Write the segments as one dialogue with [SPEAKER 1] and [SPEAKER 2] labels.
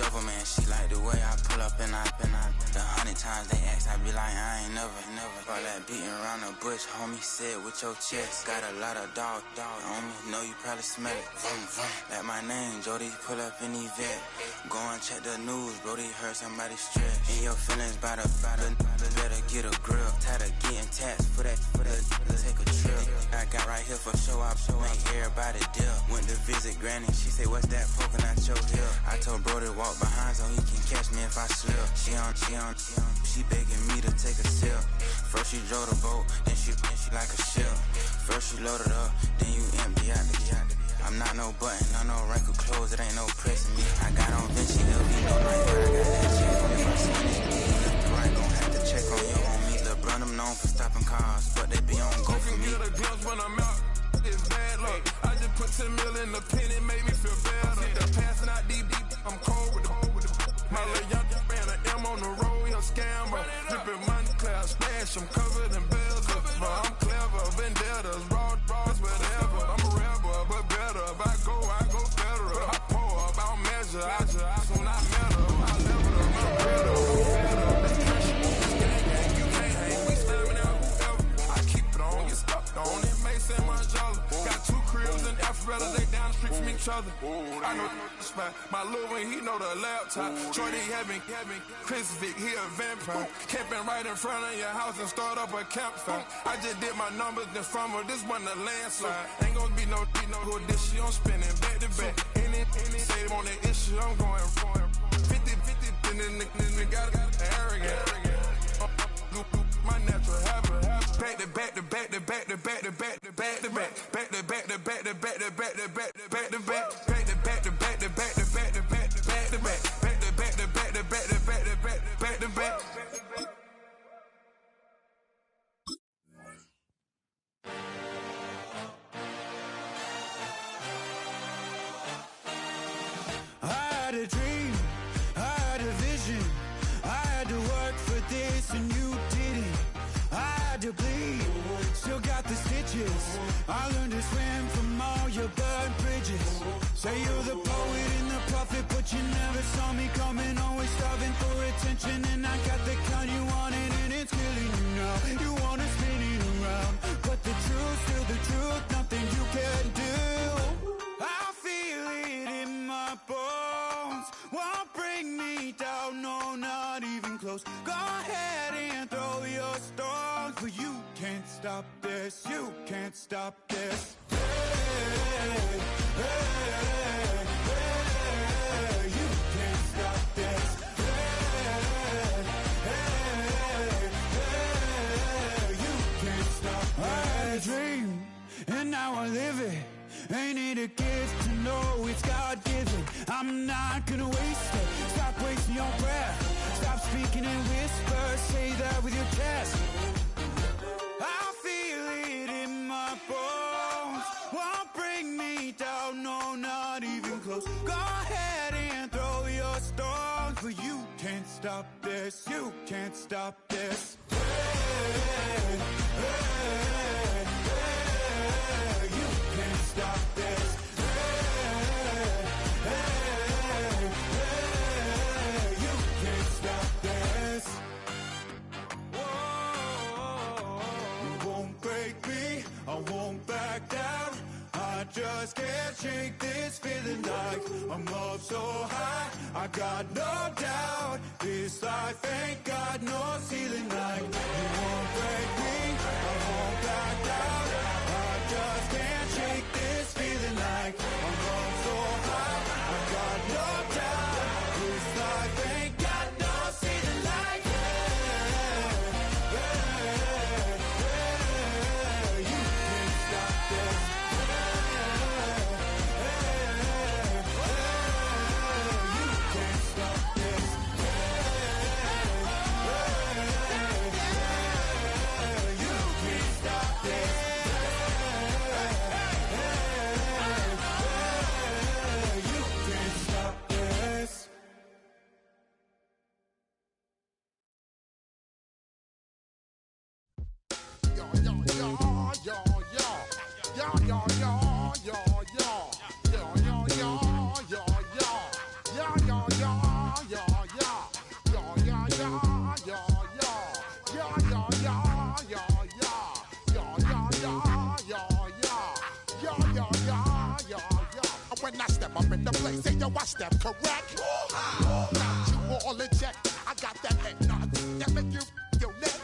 [SPEAKER 1] shovel, man. She like the way I pull up and I the 100 times they ask, I be like, I ain't never. All that beating around the bush, homie, said with your chest. Got a lot of dog on me, know you probably smell it. Like my name, Jody, pull up in the vet. Go and check the news, Brody, heard somebody stretch. In your feelings, better get a grill. Tired of getting taxed for that, take a trip. I got right here for show, I make everybody dip. Went to visit Granny, she say, what's that poking out your hip? I told Brody walk behind so he can catch me if I slip. She begging me to take a sip. First she drove the boat, then she like a ship. First you load it up, then you empty out the I'm not no button, no wrinkle clothes, it ain't no pressing me. I got on Vinci, LV, no night, but I got that check on me. If I see this beat, left to right, gon' have to check on your homie. LeBron, I'm known for stopping cars, but they be on go for me. Get a glimpse when I'm out, it's bad luck. I just put 10 mil in the pen, it made me feel better. They're passing out deep, I'm cold with the my little young man, an M on the road, he a scammer. Drippin' money, cloud splash, I'm covered in bells. But I'm clever, vendettas, raw, whatever. I'm a rebel, but better. If I go better. I pour up, I don't measure, I soon I met her. I leveled up, I'm better, That's pressure, gang, you can't hang. We slamming out whoever. I keep it on, get stuck on it, may say my jolly. Got 2 cribs in Alpharetta, they down the street from each other. I know the spot, my little one, he know the laptop. Shorty having Chris Vick, he a vampire. Camping right in front of your house and start up a campfire. I just did my numbers this summer, this wasn't a landslide. Ain't gonna be no good this shit, I'm spinning back to back. Any save on that issue, I'm going 50, and then the got arrogant. My natural habit. Back to back to back to back to back to back to back to back. Back to back to back to back to back to back to back to back. Back to back to back to back to back to back to back to back. Back to back to back to back to back to back to back.
[SPEAKER 2] I had a dream, I had a vision. I had to work for this and you didn't. I had to bleed, still got the stitches. I learned to swim from all your burnt bridges. Say you're the poet and the prophet, but you never saw me coming. Always starving for attention, and I got the kind you wanted, and it's killing you now. You wanna spin it around, but the truth's still the truth. Nothing you can do. I feel it in my bones. Won't bring me down, no, not even close. Go ahead and throw your stones, but you can't stop this. You can't stop this. Hey, hey, hey, you can't stop this. Hey, hey, hey, you can't stop this. I had a dream, and now I live it. Ain't it a gift to know it's God-given? I'm not gonna waste it. Stop wasting your breath. Stop speaking in whispers. Say that with your chest. I feel it in my bones. Won't bring me down, no, not even close. Go ahead and throw your stones, but you can't stop this. You can't stop this. Hey, hey, hey, you can't stop this. Hey, hey, hey, you can't stop this. Whoa, you won't break me, I won't back down. I just can't shake this feeling like I'm up so high. I got no doubt this life ain't got no ceiling like. You won't break me, I won't back down. I just can't shake this feeling like I'm up so high. I got no doubt this life ain't got no ceiling like. Hey, hey, hey, you can't stop this.
[SPEAKER 3] When I step up in the place, say yo, I step correct. Got you all in check. I got that head nod that make you your neck.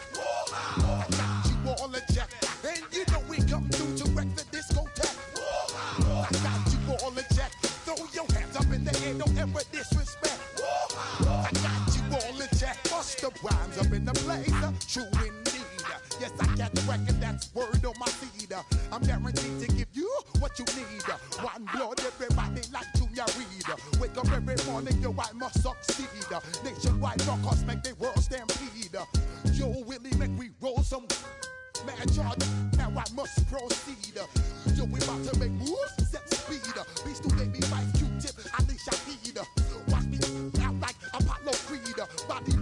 [SPEAKER 3] I got you all in check, and you know we come through to wreck the discotheque. I got you all in check. Throw your hands up in the air, don't ever disrespect. I got you all in check. Bust the rhymes up in the place, true indeed. Yes, I got the record, that's word on my feed. I'm guaranteed to give you what you need. One blood, everybody like Junior Reed. Wake up every morning, yo, I must succeed. Nationwide rockers make the world stampede. Yo, Willie, make we roll some man charge. Now I must proceed. Yo, we about to make moves, set speed. Beast to baby, vice Q-tip, Alicia Heed. Watch me out like Apollo Creed. Body,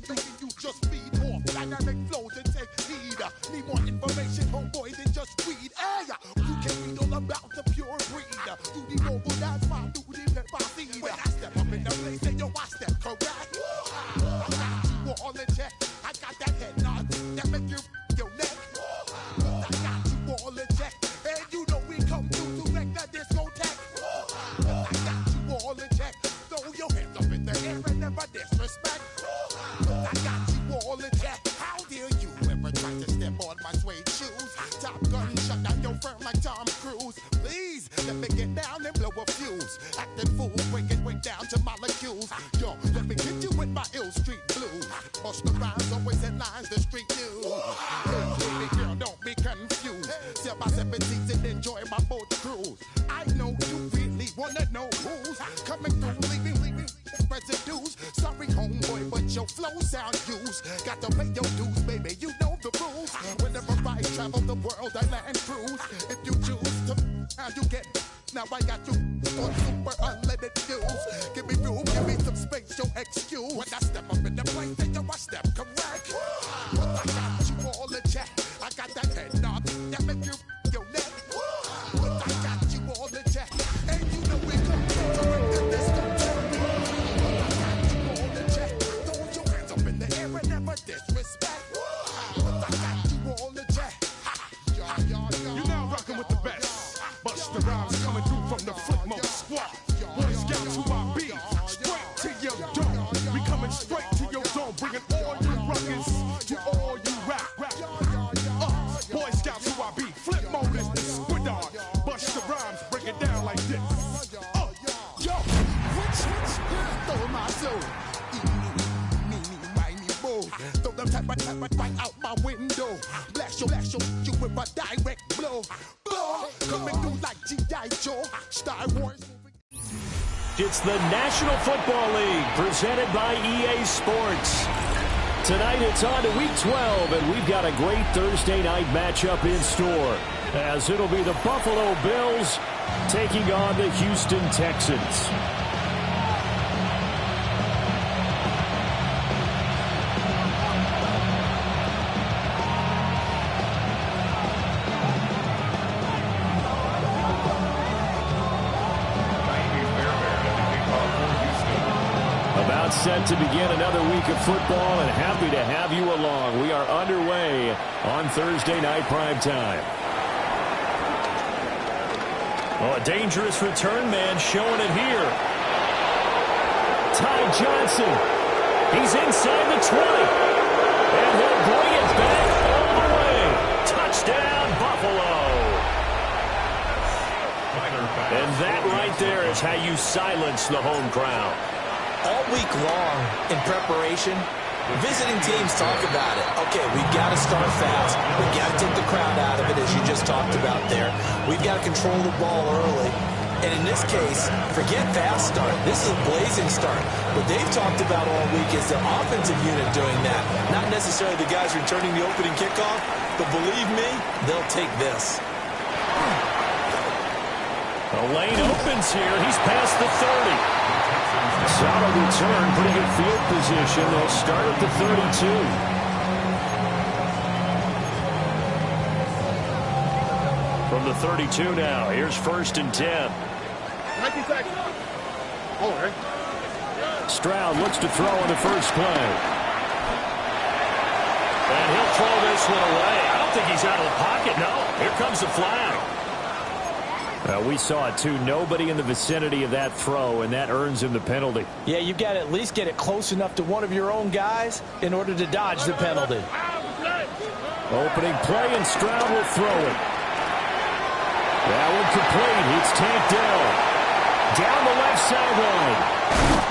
[SPEAKER 3] making you just feed off dynamic flows and take heed. Need more information, homeboy, than just read. Hey, you can read all about the pure breed. You the mobile, that's my duty, pepper seed. When I step up in the place, say yo, I step correct. I got you all in check. I got that head nod that make you your neck. I got you all in check, and you know we come through to wreck the discotheque. I got you all in check. Throw your hands up in the air and never disrespect. I got you all in check. How dare you ever try to step on my suede shoes? Top Gun shut down your firm like Tom Cruise. Please let me get down and blow a fuse. Acting fool, bring it way down to molecules. Yo, let me hit you with my ill street blues. Bust the rhymes, always headlines the street news. Hey, baby girl, don't be confused. Sell my 17s and enjoy my boat cruise. I know you really wanna know who's coming through, leaving residues. Sorry, homeboy, but your flow sound used. Got to pay your dues, baby, you know the rules. Whenever I travel the world, I land cruise. If you choose to, how you get. Now I got you on super unleaded views. Give me room, give me some space, your excuse. When I step up in the place, then yo, I step correct. But I got you all in check. I got that head nod that make you your neck. But I got you all in check, and you know we come to wreck the discotheque. But I got you all in check. Throw your hands up in the air and never disrespect. But I got you all in check.
[SPEAKER 4] You're now rocking with the best. Bust the rhymes coming through from the Flipmode squad. Boy Scouts who I be, straight to your dome. We coming straight to your dome, bringing all you rockers to all you rap. Boy Scouts who I be, Flipmode is the squid dog. Bust the rhymes, break it down like this.
[SPEAKER 3] Yo, which, throw my soul. Throw them type of right out my window. Blast you with a direct blow. Coming through like G.I. Joe. Star Wars.
[SPEAKER 5] It's the National Football League presented by EA Sports. Tonight it's on to Week 12, and we've got a great Thursday night matchup in store, as it'll be the Buffalo Bills taking on the Houston Texans. Set to begin another week of football, and happy to have you along. We are underway on Thursday night primetime. Oh, a dangerous return man showing it here. Ty Johnson. He's inside the 20. And he'll bring it back all the way. Touchdown, Buffalo. And that right there is how you silence the home crowd.
[SPEAKER 6] All week long in preparation, visiting teams talk about it. Okay, we've got to start fast. We've got to take the crowd out of it, as you just talked about there. We've got to control the ball early. And in this case, forget fast start. This is a blazing start. What they've talked about all week is their offensive unit doing that. Not necessarily the guys returning the opening kickoff, but believe me, they'll take this.
[SPEAKER 5] The lane opens here. He's past the 30. Solid return, pretty good field position. They'll start at the 32. From the 32 now, here's 1st and 10. Stroud looks to throw on the first play. And he'll throw this one away. I don't think he's out of the pocket, no. Here comes the flag. We saw it, too. Nobody in the vicinity of that throw, and that earns him the penalty.
[SPEAKER 6] Yeah, you've got to at least get it close enough to one of your own guys in order to dodge the penalty.
[SPEAKER 5] Opening play, and Stroud will throw it. That one complete. It's tanked down. Down the left sideline.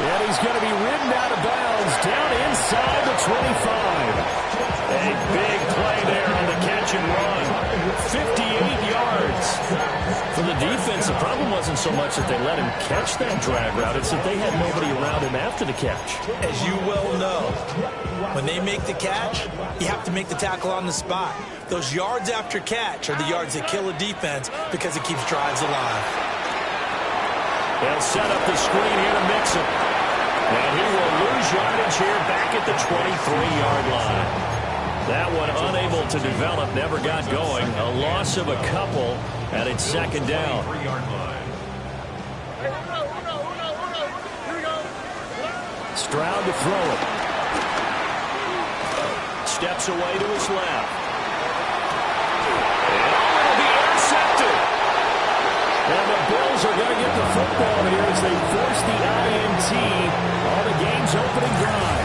[SPEAKER 5] And he's going to be ridden out of bounds down inside the 25. A big play there on the catch and run. 58 yards. For the defense, the problem wasn't so much that they let him catch that drag route. It's that they had nobody around him after the catch.
[SPEAKER 6] As you well know, when they make the catch, you have to make the tackle on the spot. Those yards after catch are the yards that kill a defense because it keeps drives alive.
[SPEAKER 5] They'll set up the screen here to mix him. And he will lose yardage here back at the 23-yard line. That one unable to develop, never got going. A loss of a couple, and it's second down. Stroud to throw it. Steps away to his left. And it'll be intercepted. And the Bills are going to get the football here as they force the INT on the game's opening drive.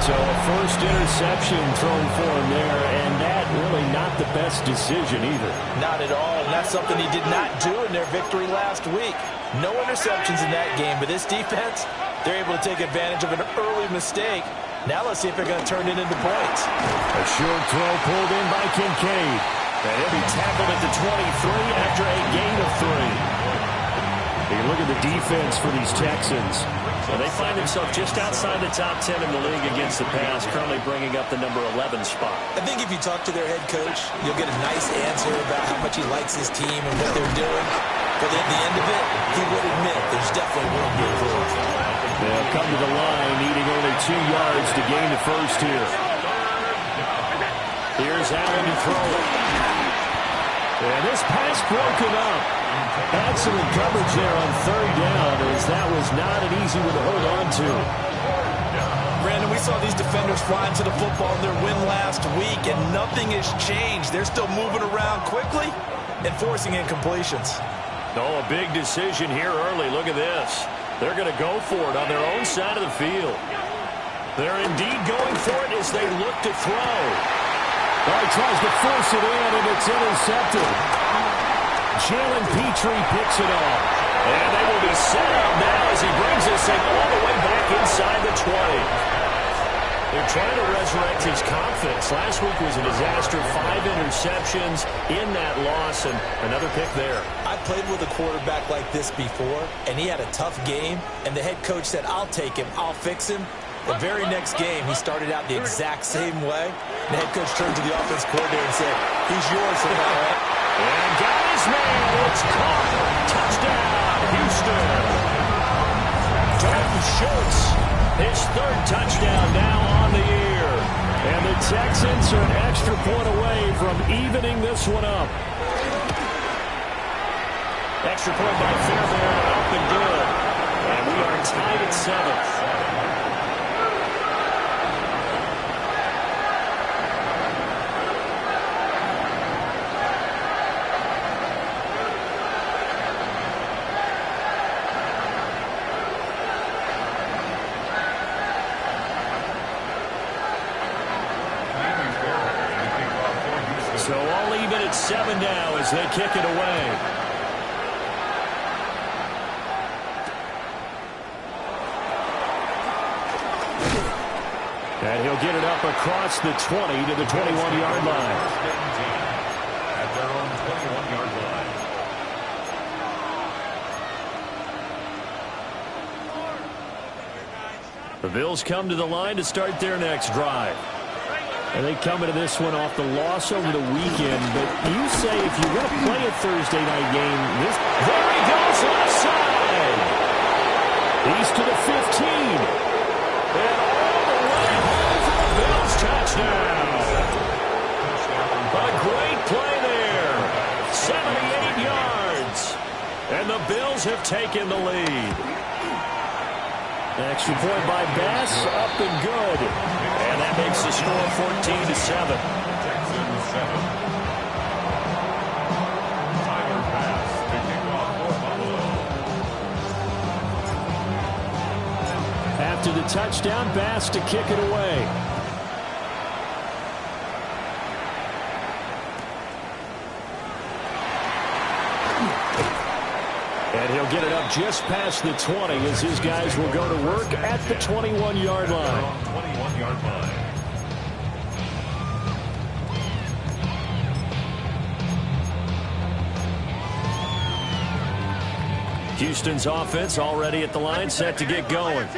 [SPEAKER 5] So a first interception thrown for him there, and that really not the best decision either.
[SPEAKER 6] Not at all, and that's something he did not do in their victory last week. No interceptions in that game, but this defense, they're able to take advantage of an early mistake. Now let's see if they're going to turn it into points.
[SPEAKER 5] A short throw pulled in by Kincaid. And he'll be tackled at the 23 after a gain of 3. You look at the defense for these Texans. Well, they find themselves just outside the top 10 in the league against the pass, currently bringing up the number 11 spot.
[SPEAKER 6] I think if you talk to their head coach, you'll get a nice answer about how much he likes his team and what they're doing. But at the end of it, he would admit there's definitely room to improve.
[SPEAKER 5] They'll come to the line, needing only 2 yards to gain the first here. Here's Allen to throw it. And this pass broken up. Excellent coverage there on third down, as that was not an easy one to hold on to.
[SPEAKER 6] Brandon, we saw these defenders flying to the football in their win last week, and nothing has changed. They're still moving around quickly and forcing incompletions.
[SPEAKER 5] Oh, a big decision here early. Look at this. They're going to go for it on their own side of the field. They're indeed going for it as they look to throw. Oh, he tries to force it in, and it's intercepted. Jalen Petrie picks it off. And they will be set up now as he brings this thing all the way back inside the 20. They're trying to resurrect his confidence. Last week was a disaster. 5 interceptions in that loss, and another pick there.
[SPEAKER 6] I played with a quarterback like this before, and he had a tough game, and the head coach said, I'll take him, I'll fix him. The very next game, he started out the exact same way. The head coach turned to the offense coordinator and said, he's yours from now on.
[SPEAKER 5] And got his man. It's caught. Touchdown, Houston. Dalton Schultz, his 3rd touchdown now on the year. And the Texans are an extra point away from evening this one up. Extra point by Fairbairn, up and good. And we are tied at 7th. So all even at 7 now as they kick it away. And he'll get it up across the 20 to the 21-yard line.
[SPEAKER 7] At their own 21-yard line.
[SPEAKER 5] The Bills come to the line to start their next drive. And they come into this one off the loss over the weekend. But you say if you're going to play a Thursday night game, there he goes left side. He's to the 15. And all the way home for the Bills touchdown. A great play there. 78 yards. And the Bills have taken the lead. Extra point by Bass, up and good. And that makes the score 14-7.
[SPEAKER 7] Texans 7. Tyler Bass
[SPEAKER 5] touchdown pass to kick it away. And he'll get it up just past the 20 as his guys will go to work at the 21-yard line.
[SPEAKER 7] 21-yard line.
[SPEAKER 5] Houston's offense already at the line, set to get going.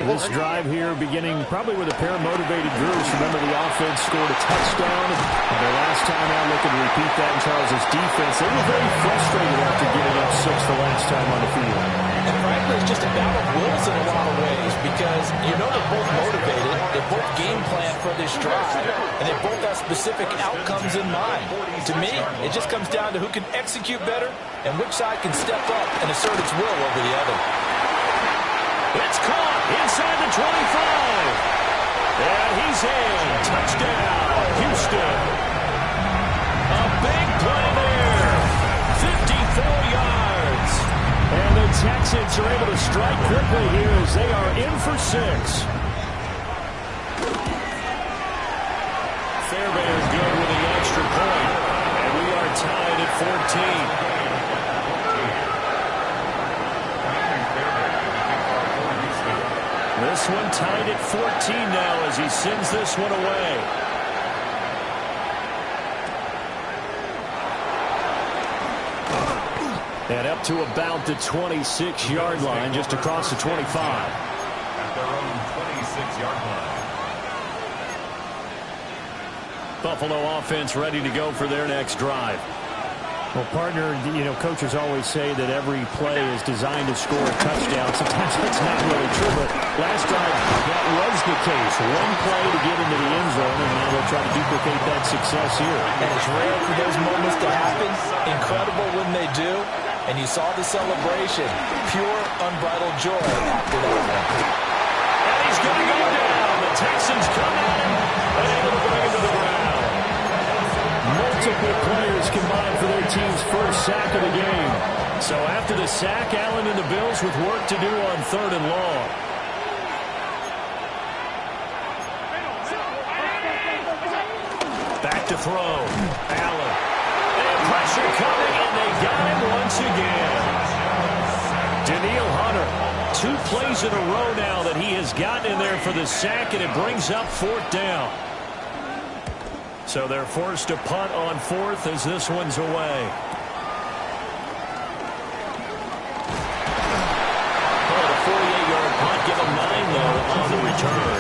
[SPEAKER 5] This drive here beginning probably with a pair of motivated girls. Remember, the offense scored a touchdown. And their last time out looking to repeat that in Charles' defense. They were very frustrated after giving up 6 the last time on the field.
[SPEAKER 6] And frankly, it's just a battle of wills in a lot of ways because you know they're both motivated. They both game plan for this drive. And they both have specific outcomes in mind. To me, it just comes down to who can execute better and which side can step up and assert its will over the other.
[SPEAKER 5] It's caught inside the 25. And he's in. Touchdown, Houston. A big play there. 54 yards. And the Texans are able to strike quickly here as they are in for 6. Fairbairn good with the extra point. And we are tied at 14. This one tied at 14 now as he sends this one away. And up to about the 26-yard line, just across the 25.
[SPEAKER 7] At their own 26-yard line.
[SPEAKER 5] Buffalo offense ready to go for their next drive. Well, partner, you know, coaches always say that every play is designed to score a touchdown. Sometimes that's not really true, but last drive, that was the case. One play to get into the end zone, and now they'll try to duplicate that success here.
[SPEAKER 6] And it's rare for those moments to happen. Incredible when they do. And you saw the celebration. Pure, unbridled joy after that one.
[SPEAKER 5] And he's going to go down. The Texans come in and able to bring him to the ground. Multiple players combined for their team's first sack of the game. So after the sack, Allen and the Bills with work to do on 3rd and long. Back to throw. Allen. And pressure coming, and they got him once again. Daniil Hunter. 2 plays in a row now that he has gotten in there for the sack, and it brings up 4th down. So they're forced to punt on 4th as this one's away. Oh, the 48-yard punt, give them 9, though, on the return.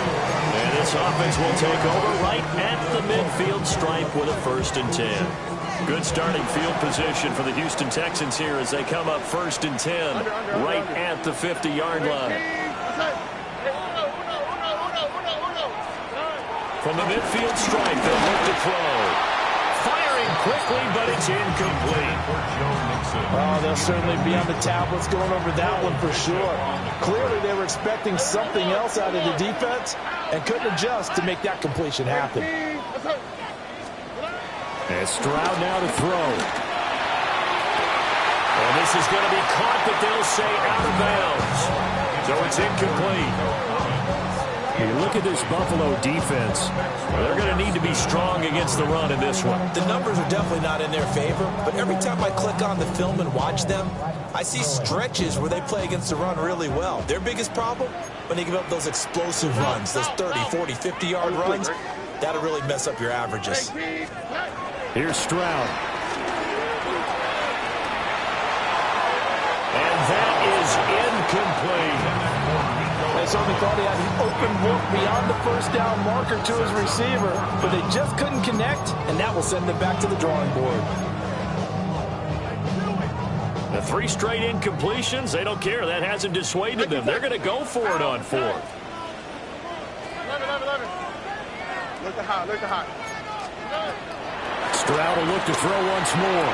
[SPEAKER 5] And this offense will take over right at the midfield stripe with a 1st and 10. Good starting field position for the Houston Texans here as they come up 1st and 10 right at the 50-yard line. From the midfield stripe, they'll look to throw. Firing quickly, but it's incomplete.
[SPEAKER 6] Oh, they'll certainly be on the tablets going over that one for sure. Clearly, they were expecting something else out of the defense and couldn't adjust to make that completion happen.
[SPEAKER 5] And Stroud now to throw. And this is going to be caught, but they'll say out of bounds. So it's incomplete. You look at this Buffalo defense. They're going to need to be strong against the run in this one.
[SPEAKER 6] The numbers are definitely not in their favor, but every time I click on the film and watch them, I see stretches where they play against the run really well. Their biggest problem, when they give up those explosive runs, those 30, 40, 50-yard runs, that'll really mess up your averages.
[SPEAKER 5] Here's Stroud. And that is incomplete.
[SPEAKER 6] They certainly thought he had an open look beyond the 1st down marker to his receiver, but they just couldn't connect, and that will send them back to the drawing board.
[SPEAKER 5] The 3 straight incompletions, they don't care. That hasn't dissuaded them. They're going to go for it on 4th. Stroud will look to throw once more.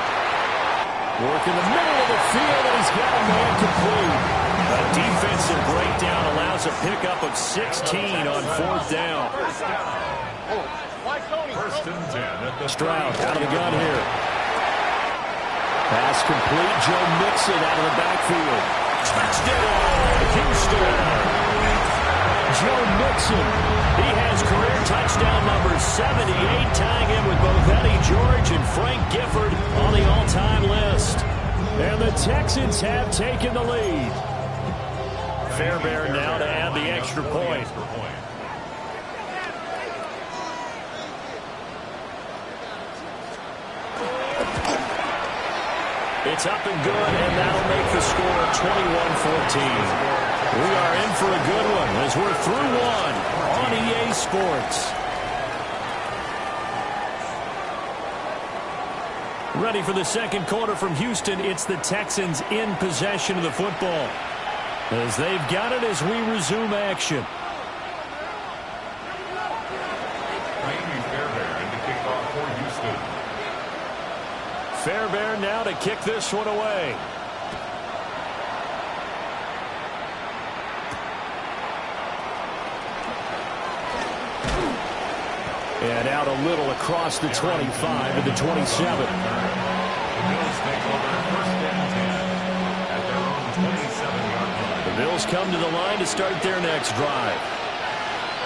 [SPEAKER 5] Work in the middle of the field, and he's got a man complete. A defensive breakdown allows a pickup of 16 on 4th down.
[SPEAKER 7] 1st and 10.
[SPEAKER 5] Stroud out of the gun here. Pass complete. Joe Mixon out of the backfield. Touchdown, Houston. Joe Mixon. He has career touchdown number 78, tying him with both Eddie George and Frank Gifford on the all-time list. And the Texans have taken the lead. Fairbairn now to add the extra point. It's up and good, and that'll make the score 21-14. We are in for a good one as we're through one on EA Sports. Ready for the second quarter from Houston. It's the Texans in possession of the football as they've got it as we resume action. Fairbairn now to kick this one away. And out a little across the 25 to the 27.
[SPEAKER 7] The Bills take over first and 10 at their own 27-yard line.
[SPEAKER 5] The Bills come to the line to start their next drive.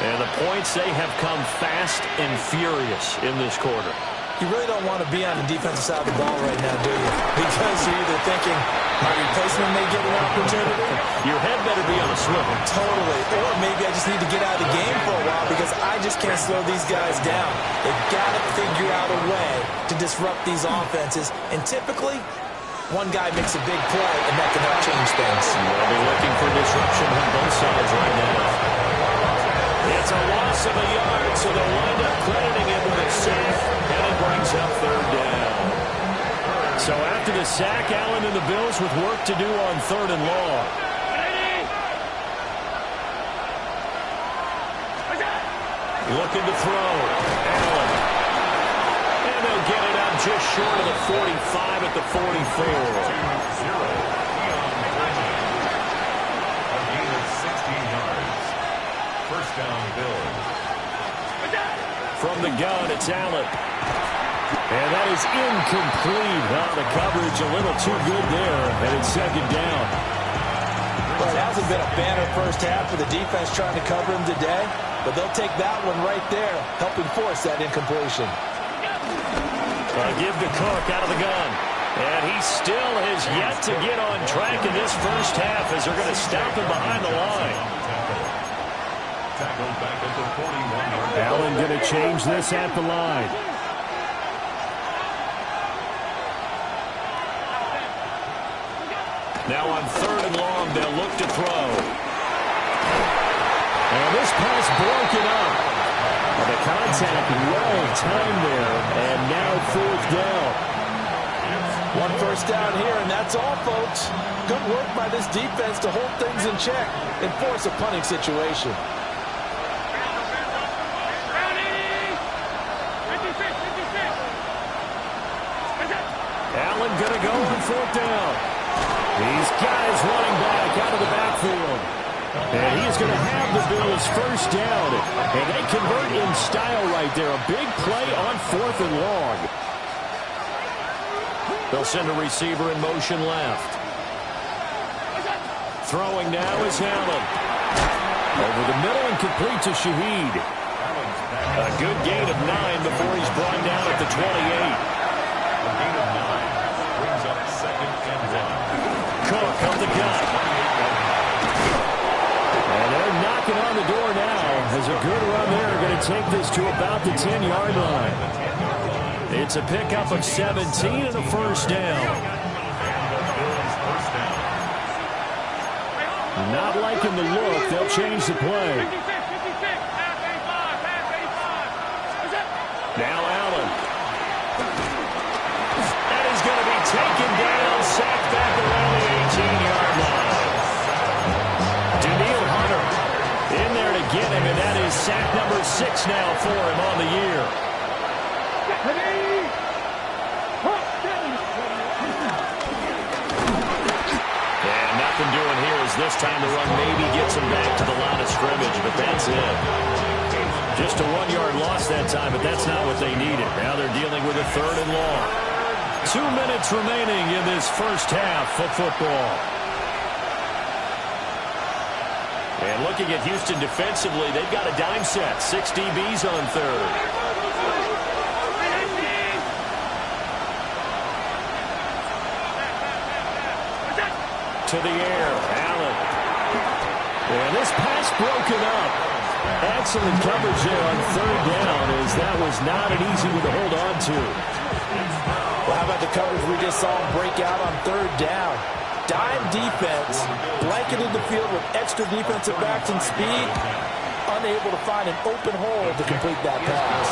[SPEAKER 5] And the points, they have come fast and furious in this quarter.
[SPEAKER 6] You really don't want to be on the defensive side of the ball right now, do you? Because you're either thinking, my replacement may get an opportunity.
[SPEAKER 5] Your head better be on a swivel.
[SPEAKER 6] Totally. Or maybe I just need to get out of the game for a while because I just can't slow these guys down. They've got to figure out a way to disrupt these offenses. And typically, one guy makes a big play, and that can help change things.
[SPEAKER 5] They'll be looking for disruption on both sides right now. It's a loss of a yard, so they'll wind up crediting him with a sack, and it brings up third down. So after the sack, Allen and the Bills with work to do on third and long. Looking to throw. Allen. And they'll get it out just short of the 45 at the 44.
[SPEAKER 7] 2-0. A gain of 16 yards. First down, Bills.
[SPEAKER 5] From the gun, it's Allen. And that is incomplete. The coverage a little too good there, and it's second down.
[SPEAKER 6] Well, it hasn't been a banner first half for the defense trying to cover him today, but they'll take that one right there, helping force that incompletion.
[SPEAKER 5] Give to Cook out of the gun. And he still has yet to get on track in this first half as they're going to stop him behind the line.
[SPEAKER 7] Tackled back at the 41-yard line.
[SPEAKER 5] Allen going to change this at the line. Now on third and long, they'll look to throw. And this pass broken up. The contact well timed there, and now fourth down.
[SPEAKER 6] One first down here, and that's all, folks. Good work by this defense to hold things in check and force a punting situation.
[SPEAKER 5] Allen going to go on fourth down. These guys running back out of the backfield. And he is going to have the Bills first down. And they convert in style right there. A big play on fourth and long. They'll send a receiver in motion left. Throwing now is Allen. Over the middle and complete to Shaheed. A good gain of 9 before he's brought down at the 28.
[SPEAKER 7] A gain of 9 brings up second and 1.
[SPEAKER 5] Cook up the gut. And they're knocking on the door now as a good run there. Going to take this to about the 10-yard line. It's a pickup of 17 and a first down. Not liking the look. They'll change the play. Now Allen. That is going to be taken down, sacked back around the 18-yard line. Daniil Hunter in there to get him, and that is sack number 6 now for him on the year. And nothing doing here is this time the run maybe gets him back to the line of scrimmage, but that's it. Just a 1-yard loss that time, but that's not what they needed. Now they're dealing with a third and long. 2 minutes remaining in this first half of football. And looking at Houston defensively, they've got a dime set. 6 DBs on third. To the air, Allen. And this pass broken up. Excellent coverage there on third down, as that was not an easy one to hold on to.
[SPEAKER 6] Well, how about the coverage we just saw break out on third down? Dime defense, blanketed the field with extra defensive backs and speed, unable to find an open hole to complete that pass.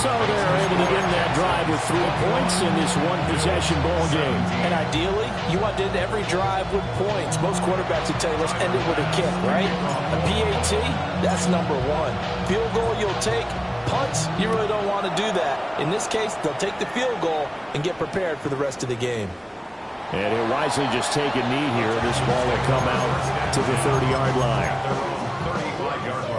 [SPEAKER 5] So they're able to end that drive with 3 points in this one-possession ball game.
[SPEAKER 6] And ideally, you want to end every drive with points. Most quarterbacks would tell you, let's end it with a kick, right? A PAT, that's number 1. Field goal you'll take. Punts, you really don't want to do that. In this case, they'll take the field goal and get prepared for the rest of the game.
[SPEAKER 5] And he'll wisely just take a knee here. This ball will come out to the 30-yard line.
[SPEAKER 7] 35-yard line.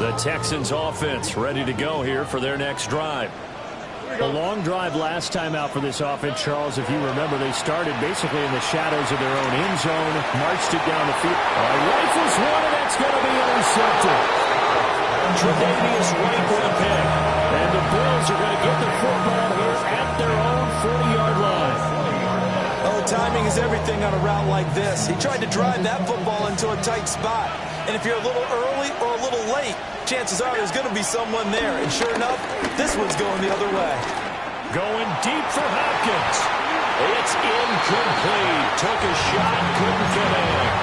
[SPEAKER 5] The Texans offense ready to go here for their next drive. A long drive last time out for this offense, Charles. If you remember, they started basically in the shadows of their own end zone, marched it down the field. Rifles one, and that's going to be intercepted. Tre'Davious White with a pick. And the Bills are going to get the football here at their own 40-yard line.
[SPEAKER 6] Oh, timing is everything on a route like this. He tried to drive that football into a tight spot. And if you're a little early or a little late, chances are there's going to be someone there. And sure enough, this one's going the other way.
[SPEAKER 5] Going deep for Hopkins. It's incomplete. Took a shot, couldn't connect.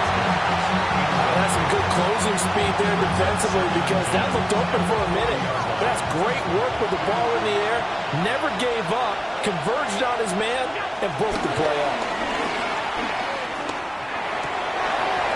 [SPEAKER 6] That's some good closing speed there defensively, because that looked open for a minute. That's great work with the ball in the air. Never gave up, converged on his man, and broke the play up.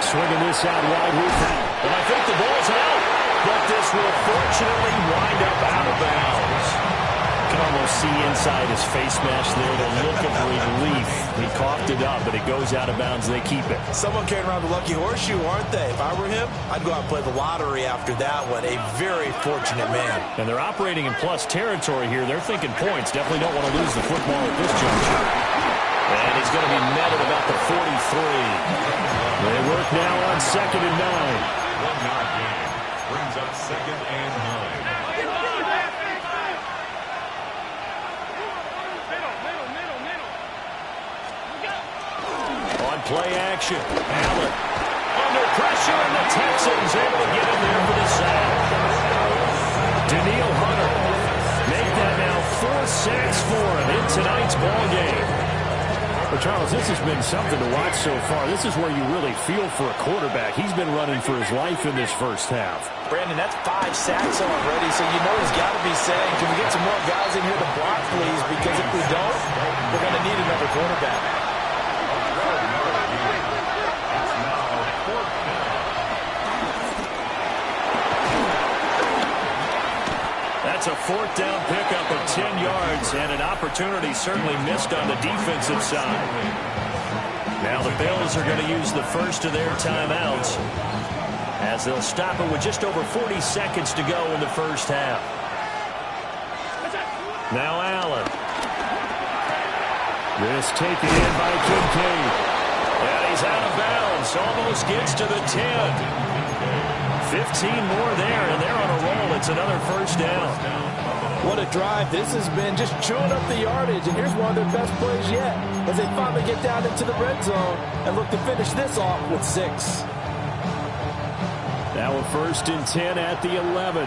[SPEAKER 5] Swinging this out wide open. And I think the ball's out. But this will fortunately wind up out of bounds. You can almost see inside his face mask there the look of relief. He coughed it up, but it goes out of bounds. They keep it.
[SPEAKER 6] Someone carrying around the lucky horseshoe, aren't they? If I were him, I'd go out and play the lottery after that one. A very fortunate man.
[SPEAKER 5] And they're operating in plus territory here. They're thinking points. Definitely don't want to lose the football at this juncture. And he's going to be met at about the 43. They work now on 2nd and 9.
[SPEAKER 7] 1-yard gain. Brings up 2nd and 9.
[SPEAKER 5] On play action, Allen under pressure, and the Texans able to get in there for the sack. Daniil Hunter make that now 4 sacks for him in tonight's ball game. Well, Charles, this has been something to watch so far. This is where you really feel for a quarterback. He's been running for his life in this first half.
[SPEAKER 6] Brandon, that's 5 sacks already, so you know he's got to be saying, can we get some more guys in here to block, please? Because if we don't, we're going to need another quarterback.
[SPEAKER 5] That's a 4th down pickup of 10 yards, and an opportunity certainly missed on the defensive side. Now the Bills are going to use the first of their timeouts, as they'll stop it with just over 40 seconds to go in the first half. Now Allen. This taken in by Kincaid. And he's out of bounds. Almost gets to the 10. 15 more there, and they're on a roll. It's another first down.
[SPEAKER 6] What a drive. This has been just chewing up the yardage, and here's one of their best plays yet as they finally get down into the red zone and look to finish this off with 6.
[SPEAKER 5] Now a 1st and 10 at the 11.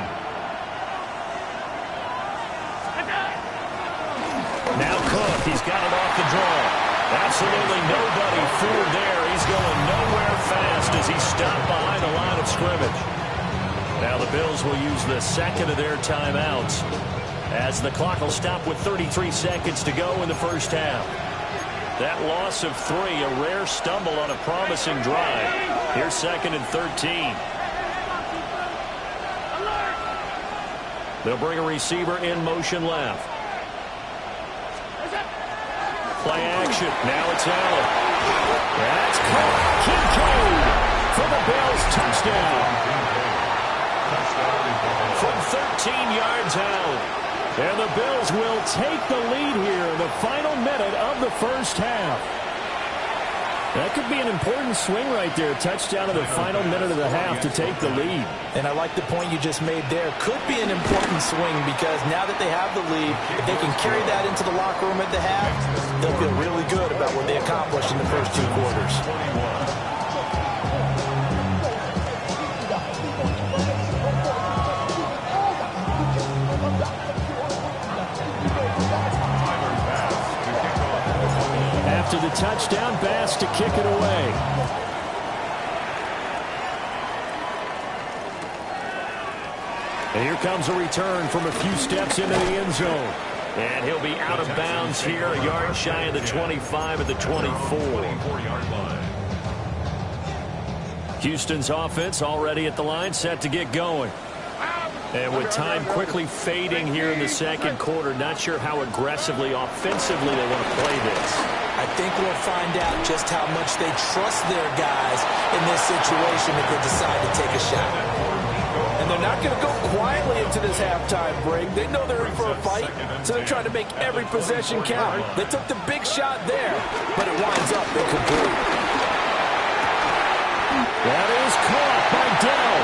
[SPEAKER 5] Now Cook, he's got it off the draw. Absolutely nobody fooled there. He's going nowhere fast as he's stopped behind the line of scrimmage. Now the Bills will use the 2nd of their timeouts, as the clock will stop with 33 seconds to go in the first half. That loss of 3, a rare stumble on a promising drive. Here's 2nd and 13. They'll bring a receiver in motion left. Play action. Now it's Allen. That's caught. Kincaid for the Bills touchdown. From 13 yards out. And the Bills will take the lead here in the final minute of the first half. That could be an important swing right there. Touchdown in the final minute of the half to take the lead.
[SPEAKER 6] And I like the point you just made there. Could be an important swing because now that they have the lead, if they can carry that into the locker room at the half, they'll feel really good about what they accomplished in the first 2 quarters.
[SPEAKER 5] After the touchdown, Bass to kick it away. And here comes a return from a few steps into the end zone. And he'll be out of bounds here, a yard shy of the 25 at the 24. Houston's offense already at the line, set to get going. And with time quickly fading here in the second quarter, not sure how aggressively, offensively they want to play this.
[SPEAKER 6] I think we'll find out just how much they trust their guys in this situation if they decide to take a shot.
[SPEAKER 8] And they're not going to go quietly into this halftime break. They know they're in for a fight, so they're trying to make every possession count. They took the big shot there, but it winds up incomplete.
[SPEAKER 5] That is caught by Dell.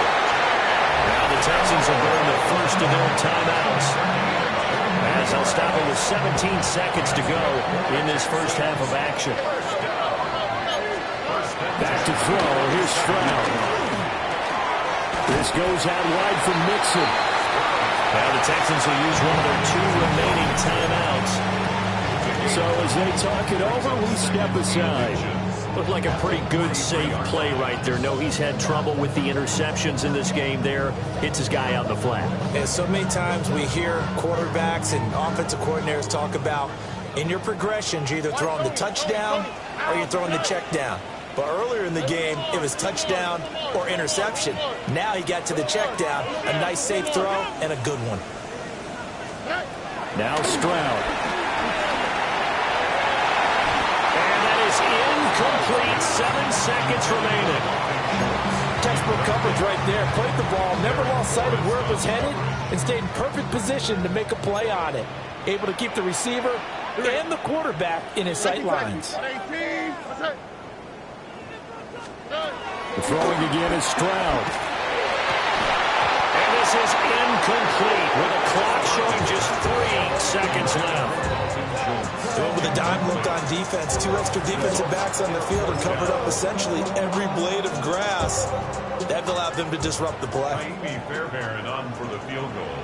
[SPEAKER 5] Now the Texans will burn the first of their timeouts, as they'll stop it with 17 seconds to go in this first half of action. Back to throw. Here's Stroud. This goes out wide for Mixon. Now the Texans will use one of their 2 remaining timeouts. So as they talk it over, we step aside. Looked like a pretty good, safe play right there. No, he's had trouble with the interceptions in this game there. Hits his guy out in the flat.
[SPEAKER 6] And so many times we hear quarterbacks and offensive coordinators talk about in your progressions, you're either throwing the touchdown or you're throwing the check down. But earlier in the game, it was touchdown or interception. Now he got to the check down, a nice safe throw, and a good one.
[SPEAKER 5] Now Stroud. And that is incomplete. 7 seconds remaining.
[SPEAKER 8] Textbook coverage right there. Played the ball, never lost sight of where it was headed, and stayed in perfect position to make a play on it. Able to keep the receiver and the quarterback in his sight lines.
[SPEAKER 5] The throwing again is Stroud. And this is incomplete with a clock showing just 3 seconds left.
[SPEAKER 6] Going with a dime look on defense. 2 extra defensive backs on the field and covered up essentially every blade of grass. That allowed them to disrupt the play.
[SPEAKER 7] Amy Fairbairn on for the field goal.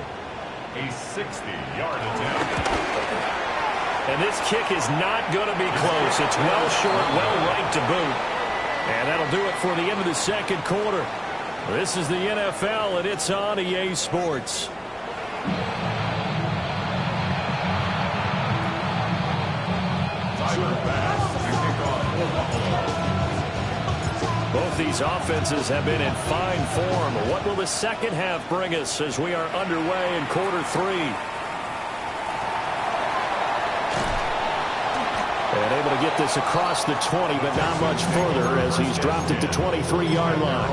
[SPEAKER 7] A 60-yard attempt.
[SPEAKER 5] And this kick is not going to be close. It's well short, well right to boot. And that'll do it for the end of the second quarter. This is the NFL, and it's on EA Sports. Both these offenses have been in fine form. What will the second half bring us as we are underway in quarter 3? And able to get this across the 20, but not much further as he's dropped it to 23-yard line.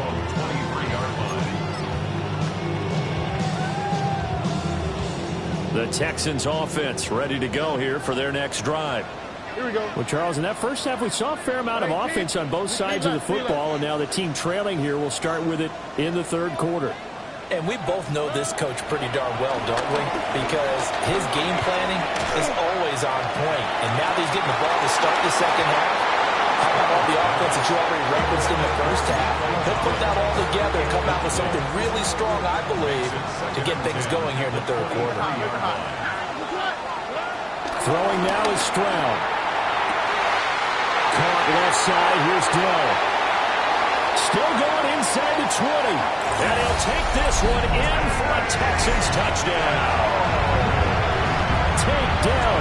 [SPEAKER 5] The Texans offense ready to go here for their next drive.
[SPEAKER 4] Here we go.
[SPEAKER 5] Well, Charles, in that first half, we saw a fair amount of offense on both sides of the football, and now the team trailing here will start with it in the third quarter.
[SPEAKER 6] And we both know this coach pretty darn well, don't we? Because his game planning is always on point. And now that he's getting the ball to start the second half, how about all the offense that you already referenced in the first half? He'll put that all together and come out with something really strong, I believe, to get things going here in the third quarter.
[SPEAKER 5] Throwing now is Stroud. Caught left side. Here's Dell. Still going inside the 20. And he'll take this one in for a Texans touchdown. Take Dell,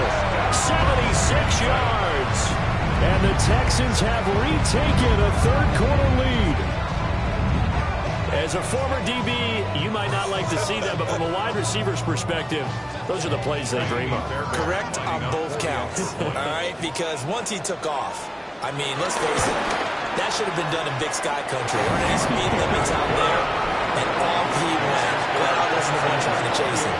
[SPEAKER 5] 76 yards. And the Texans have retaken a third-quarter lead. As a former DB, you might not like to see that, but from a wide receiver's perspective, those are the plays they dream of.
[SPEAKER 6] Correct on both counts, all right? Because once he took off, I mean, let's face it, that should have been done in Big Sky Country. There aren't any speed limits out there, and off he went. But I wasn't the one trying to chase him.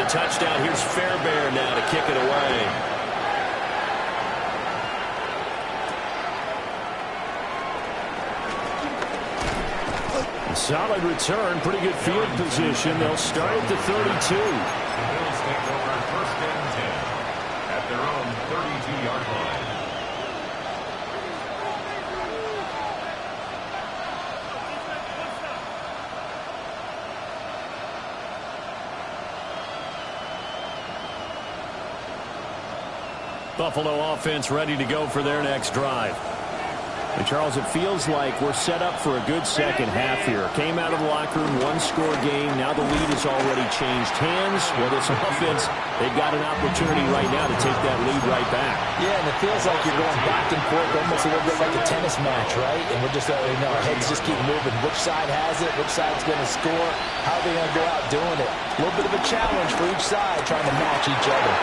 [SPEAKER 5] the touchdown. Here's Fairbairn now to kick it away. Solid return, pretty good field position. They'll start at the 32.
[SPEAKER 7] The Bills take over first and 10 at their own 32-yard line.
[SPEAKER 5] Buffalo offense ready to go for their next drive. And Charles, it feels like we're set up for a good second half here. Came out of the locker room, one-score game. Now the lead has already changed hands. Well, this offense, they've got an opportunity right now to take that lead right back.
[SPEAKER 8] Yeah, and it feels like you're going back and forth almost a little bit like a tennis match, right? And we're just, our heads just keep moving. Which side has it? Which side's going to score? How are they going to go out doing it? A little bit of a challenge for each side trying to match each other.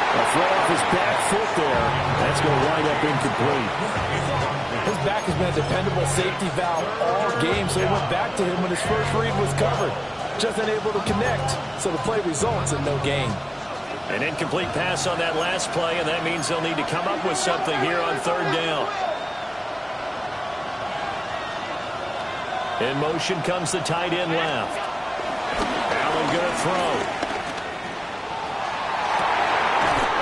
[SPEAKER 5] A throw off his back foot there. That's going to wind up incomplete.
[SPEAKER 8] His back has been a dependable safety valve all game, so he went back to him when his first read was covered. Just unable to connect, so the play results in no gain.
[SPEAKER 5] An incomplete pass on that last play, and that means they'll need to come up with something here on third down. In motion comes the tight end left. Allen going to throw.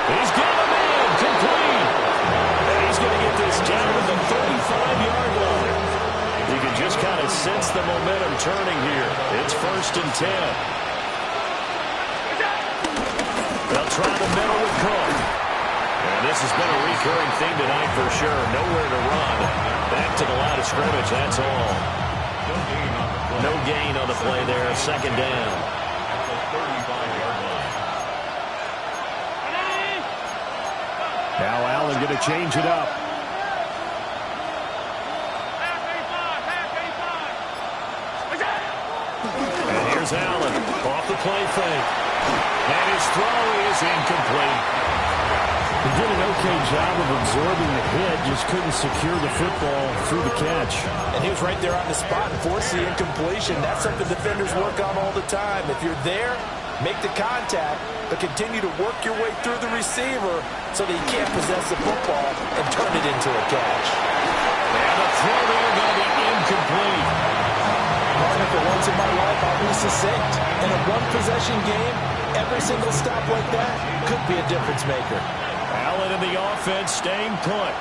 [SPEAKER 5] He's got him in, complete. And he's going to get this down to the 35-yard line. You can just kind of sense the momentum turning here. It's first and 10. They'll try the middle with Cook. And this has been a recurring theme tonight for sure. Nowhere to run. Back to the line of scrimmage, that's all. No gain on the play there, second down.
[SPEAKER 7] At the 35-yard line.
[SPEAKER 5] Now Allen going to change it up. And here's Allen off the play fake. And his throw is incomplete.
[SPEAKER 2] He did an okay job of absorbing the hit, just couldn't secure the football through the catch.
[SPEAKER 8] And he was right there on the spot and forced the incompletion. That's something defenders work on all the time. If you're there, make the contact, but continue to work your way through the receiver so that he can't possess the football and turn it into a catch.
[SPEAKER 5] And the throw there going to be incomplete.
[SPEAKER 8] Partner, for once in my life, I'll be succinct. In a one-possession game, every single stop like that could be a difference maker.
[SPEAKER 5] Allen in the offense staying put.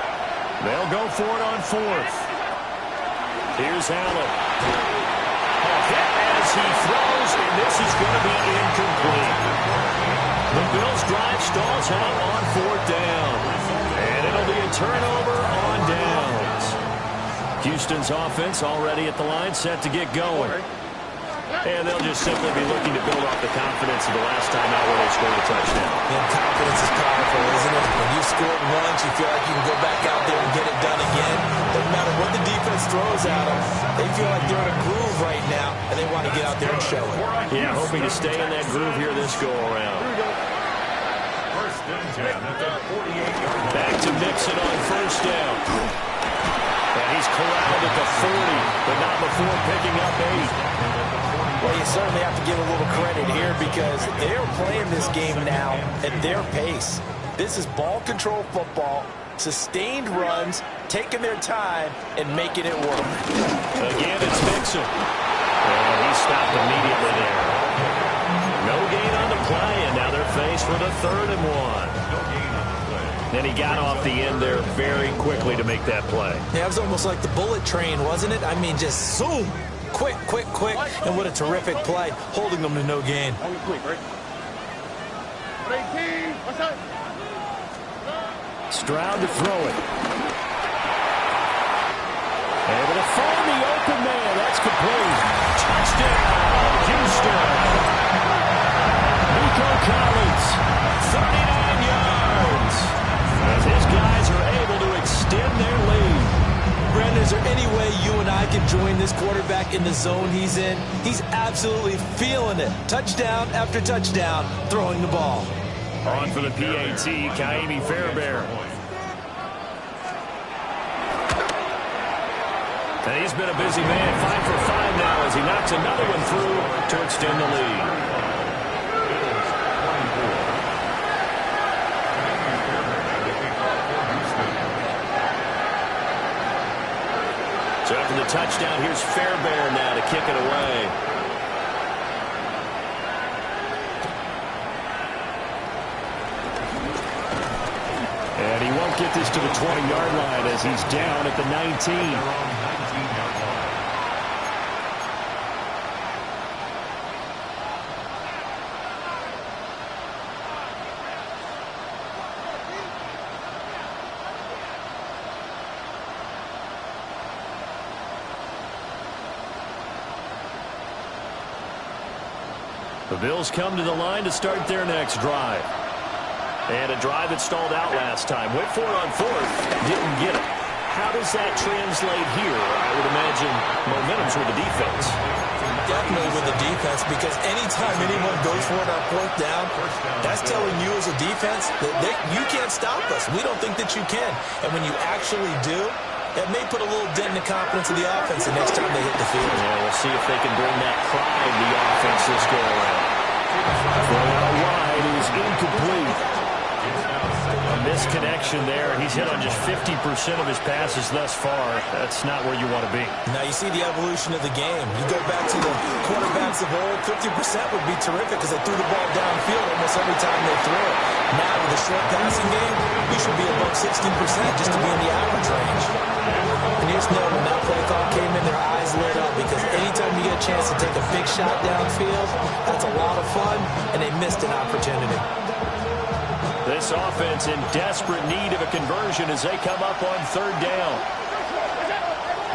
[SPEAKER 5] They'll go for it on fourth. Here's Allen. A hit as he throws, and this is going to be incomplete. The Bills drive stalls out on fourth down. And it'll be a turnover on downs. Houston's offense already at the line, set to get going. And they'll just simply be looking to build off the confidence of the last time out where they scored a touchdown.
[SPEAKER 8] And confidence is powerful, isn't it? When you scored once, you feel like you can go back out there and get it done again. Doesn't matter what the defense throws at them. They feel like they're in a groove right now, and they want to get out there and show it.
[SPEAKER 5] Yeah, hoping to stay in that groove here this go-around.
[SPEAKER 7] First and 10 at the 48-yard line.
[SPEAKER 5] Back to Mixon on first down. And he's corralled at the 40, but not before picking up 8.
[SPEAKER 8] Well, you certainly have to give a little credit here because they're playing this game now at their pace. This is ball control football, sustained runs, taking their time, and making it work.
[SPEAKER 5] Again, it's Mixon. And he stopped immediately there. No gain on the play, and now they're faced with a 3rd and 1.
[SPEAKER 7] No gain on the play.
[SPEAKER 5] And he got off the end there very quickly to make that play.
[SPEAKER 8] Yeah, it was almost like the bullet train, wasn't it? I mean, just zoom. Quick, quick, quick. And what a terrific play, holding them to no gain.
[SPEAKER 5] Stroud to throw it. Able to find the open man. That's complete. Touchdown, Houston. Nico Collins, 39 yards. As his guys are able to extend their lead.
[SPEAKER 8] Brandon, is there any way you and I can join this quarterback in the zone he's in? He's absolutely feeling it. Touchdown after touchdown, throwing the ball.
[SPEAKER 5] On for the PAT, Kaimi Fairbairn. And he's been a busy man, 5 for 5 now as he knocks another one through to extend the lead. So after the touchdown, here's Fairbairn now to kick it away. And he won't get this to the 20-yard line as he's down at the 19. The Bills come to the line to start their next drive. And a drive that stalled out last time. Went for it on fourth. Didn't get it. How does that translate here? I would imagine momentum's with the defense.
[SPEAKER 6] Definitely with the defense, because anytime anyone goes for it on fourth down, that's telling you as a defense that you can't stop us. We don't think that you can. And when you actually do, it may put a little dent in the confidence of the offense the next time they hit the field.
[SPEAKER 5] Yeah, we'll see if they can bring that pride to the offense this go around. Throw out wide is incomplete. A misconnection there. He's hit on just 50% of his passes thus far. That's not where you want to be.
[SPEAKER 6] Now you see the evolution of the game. You go back to the quarterbacks of old, 50% would be terrific because they threw the ball downfield almost every time they threw it. Now with a short passing game, you should be above 60% just to be in the average range. And you just know when that play call came in, their eyes lit up because anytime you get a chance to take a big shot downfield, that's a lot of fun, and they missed an opportunity.
[SPEAKER 5] This offense in desperate need of a conversion as they come up on third down.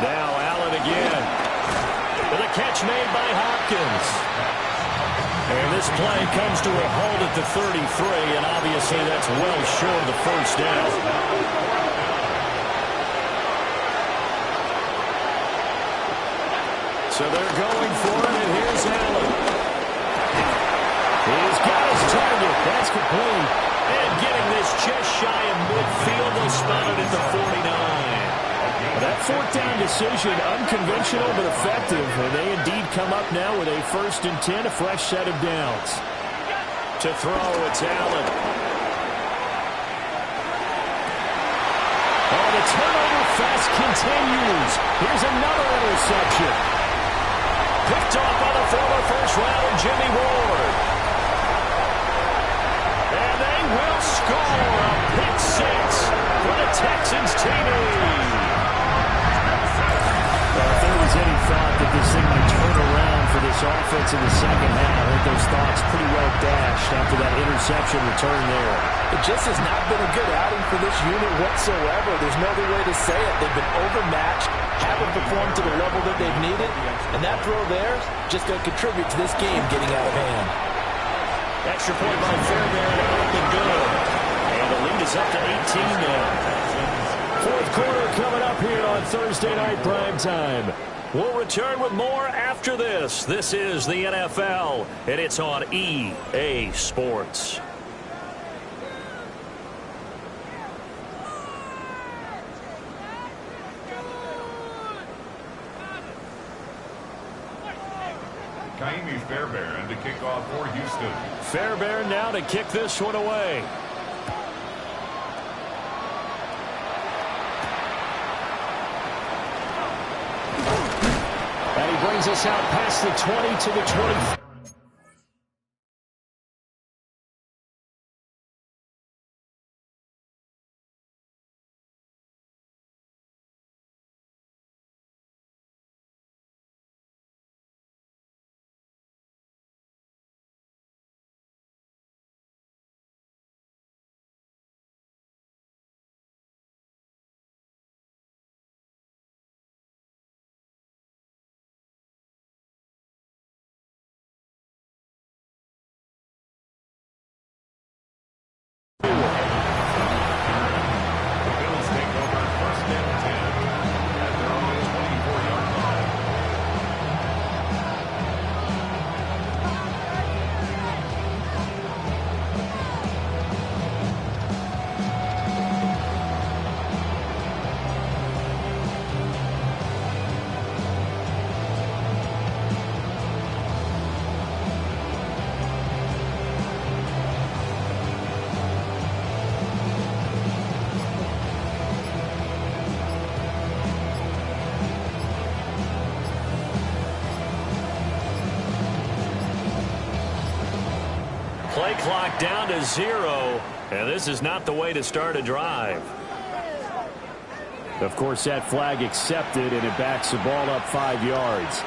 [SPEAKER 5] Now Allen again. With a catch made by Hopkins. And this play comes to a halt at the 33, and obviously that's well short of the first down. So they're going for it, and here's Allen. He's got his target. That's complete. And getting this just shy of midfield, they spotted at the 49. That fourth down decision, unconventional but effective. And they indeed come up now with a 1st and 10, a fresh set of downs. To throw, it's Allen. Oh, the turnover fest continues. Here's another interception. Picked off by the former first round, Jimmy Ward. And they will score a pick six for the Texans TD. Well, if there was any thought that this thing might turn around for this offense in the second half, I think those thoughts pretty well dashed after that interception return there.
[SPEAKER 8] It just has not been a good outing for this unit whatsoever. There's no other way to say it. They've been overmatched, haven't performed to the level that they've needed, and that throw there is just going to contribute to this game getting out of hand.
[SPEAKER 5] Extra point by Fairbairn, up and good. And the lead is up to 18 now. Fourth quarter coming up here on Thursday Night Primetime. We'll return with more after this. This is the NFL, and it's on EA Sports.
[SPEAKER 7] Kaimi Fairbairn to kick off for Houston.
[SPEAKER 5] Fairbairn now to kick this one away. And he brings us out past the 20 to the 20. clock down to 0, and this is not the way to start a drive. Of course, that flag accepted, and it backs the ball up 5 yards.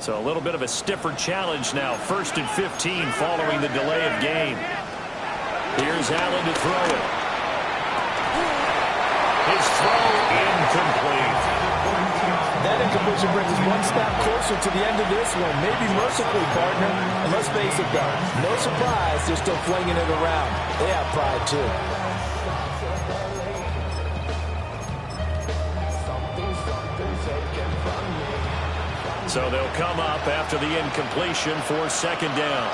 [SPEAKER 5] So a little bit of a stiffer challenge now. 1st and 15 following the delay of game. Here's Allen to throw it. His throw incomplete.
[SPEAKER 8] That incompletion brings us one step closer to the end of this one. Maybe mercifully, partner. And let's face it, though, no surprise, they're still flinging it around. They have pride, too.
[SPEAKER 5] So they'll come up after the incompletion for 2nd down.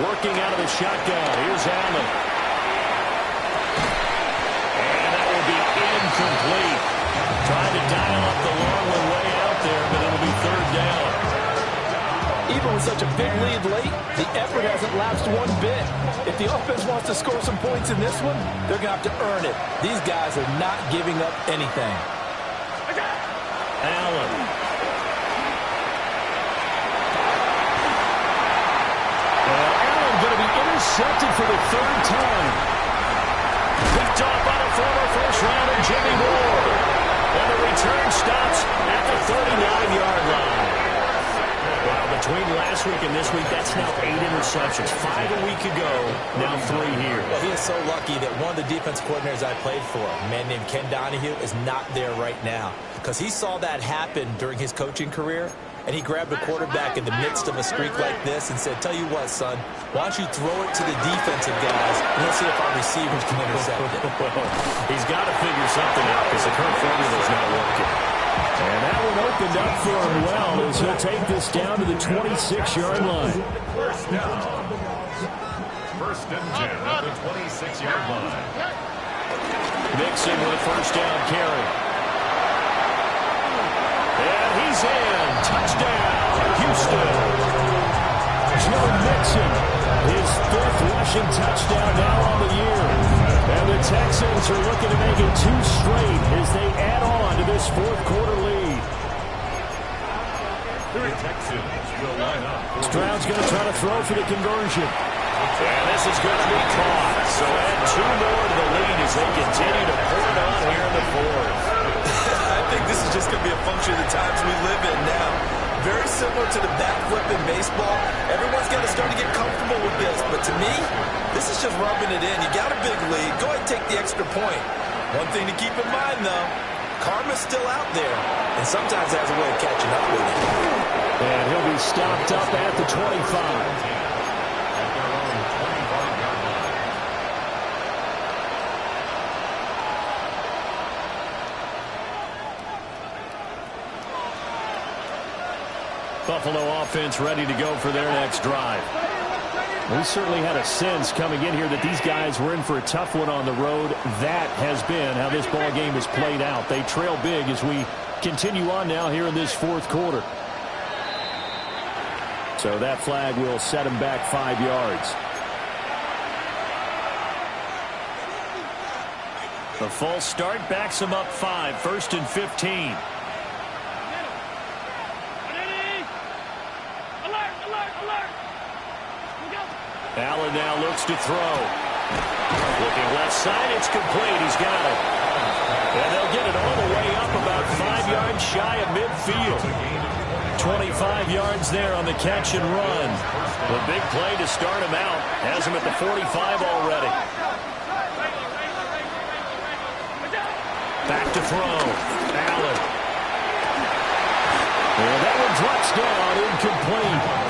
[SPEAKER 5] Working out of the shotgun. Here's Allen. And that will be incomplete. Trying to dial up the long one way out there, but it'll be 3rd down.
[SPEAKER 8] Even with such a big lead late, the effort hasn't lapsed one bit. If the offense wants to score some points in this one, they're going to have to earn it. These guys are not giving up anything.
[SPEAKER 5] Allen. Allen going to be intercepted for the 3rd time. Picked off by the former first-rounder Jimmy Ward. And the return stops at the 39-yard line. Well, the between last week and this week, that's now 8 interceptions. 5 a week ago, now 3 here.
[SPEAKER 6] Well, he is so lucky that one of the defense coordinators I played for, a man named Ken Donahue, is not there right now. Because he saw that happen during his coaching career, and he grabbed a quarterback in the midst of a streak like this and said, tell you what, son, why don't you throw it to the defensive guys, and we'll see if our receivers can intercept it.
[SPEAKER 5] He's got to figure something out because the current formula is not working. And that one opened up for him well as he'll take this down to the 26-yard line.
[SPEAKER 7] First down. First and 10 at the 26-yard line.
[SPEAKER 5] Mixon with a first down carry. And he's in. Touchdown, Houston. Joe Mixon, his 5th rushing touchdown now on the year. And the Texans are looking to make it 2 straight as they add on to this 4th quarter lead.
[SPEAKER 7] The Texans will line up.
[SPEAKER 5] Stroud's going to try to throw for the conversion. And this is going to be caught. So add 2 more to the lead as they continue to pour it on here in the 4th.
[SPEAKER 6] I think this is just going to be a function of the times we live in now. Very similar to the back flip in baseball. Everyone's got to start to get comfortable with this. But to me, this is just rubbing it in. You got a big lead. Go ahead and take the extra point. One thing to keep in mind, though, karma's still out there. And sometimes has a way of catching up with it.
[SPEAKER 5] And he'll be stopped up at the 25. Buffalo offense ready to go for their next drive. We certainly had a sense coming in here that these guys were in for a tough one on the road. That has been how this ball game has played out. They trail big as we continue on now here in this 4th quarter. So that flag will set them back 5 yards. The false start backs them up 5, 1st and 15. Allen now looks to throw. Looking left side, it's complete. He's got it. And they'll get it all the way up about 5 yards shy of midfield. 25 yards there on the catch and run. The big play to start him out. Has him at the 45 already. Back to throw. Allen. And that one drops down, incomplete.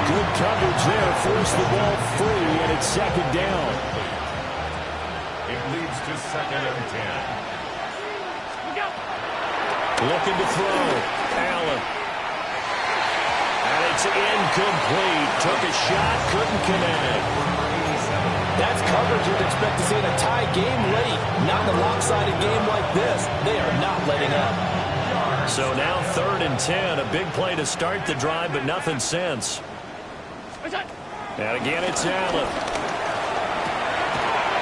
[SPEAKER 5] Good coverage there, forced the ball free, and it's 2nd down.
[SPEAKER 7] It leads to 2nd and 10.
[SPEAKER 5] Looking to throw. Allen. And it's incomplete. Took a shot, couldn't connect.
[SPEAKER 8] That's coverage you'd expect to see in a tie game late. Not in a lopsided game like this. They are not letting up.
[SPEAKER 5] So now 3rd and 10. A big play to start the drive, but nothing since. And again, it's Allen.